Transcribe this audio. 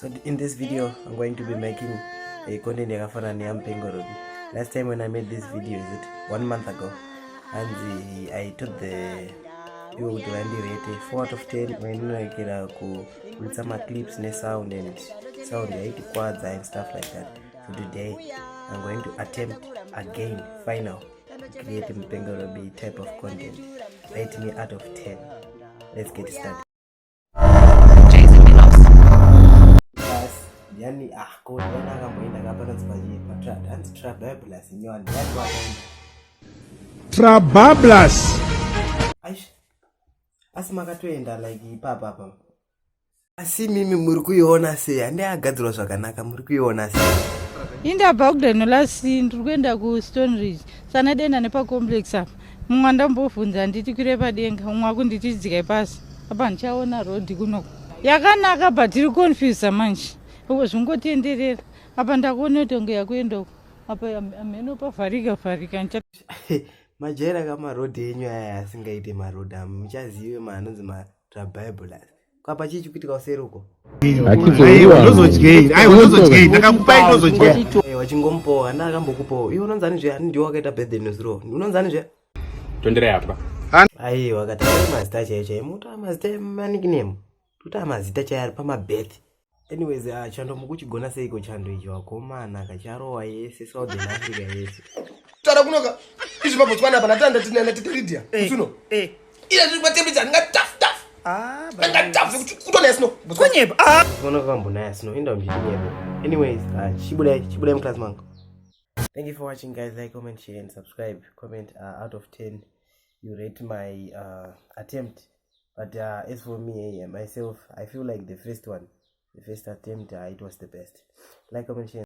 So in this video, I'm going to be making a content yakafana ni Mpengo Robi. Last time when I made this video, is it 1 month ago, and I told the people to rate 4 out of 10 when I get with some clips and sound and 8 quads and stuff like that. So today I'm going to attempt again, final, to create a Mpengo Robi type of content. Rate me out of 10. Let's get started. Yani kodana kamuenda kapata tsipaji patrad and trabablas nyoni yani wakaenda trabablas aish asima katoenda like ipapa asi mimi muri kuiona sei handi agadzirwa zvakanaka muri kuiona sei indabva kudanola ndiri kuenda kuStone Ridge sana denda nepacomplex apa mumwe ndambovhunza nditi kwire padenga umwe akunditi dzikai pasi apa ndichaona road kunoko yakanaka but tiri confuse manje uko zvingotenderera apa ndakuona tonge yakuenda apa ameno pavharika ncha majera kama road yenyu aya asingaite maroad muchazive maanonzi matrabablas kwapa chichi kuitika useruko wachingompowa ndakambokupowa iwe unonzani zve ani ndiwo wakaita birthday nezuro unonzani zve tondera yapa ai wakataura mazita chaiyo muta mazita emanikname tuta mazita chayari pamabirthday. Anyways, chando mukuchigona seiko chando icho wakomana kacharowa yese Southern Africa yese. Tara kunoka izvi pabotswana apa natanda tinana titiridia. Kusuno. Ila tiri patembeza nga taf. Nga taf kuti kutona yasino. Konyepa. Kunoka mbona yasino inda mbiyebo. Anyways, chibudai class mango. Thank you for watching guys. Like, comment, share and subscribe. Comment out of 10 you rate my attempt. But as for me myself, I feel like the first attempt, it was the best. Like, comment, share.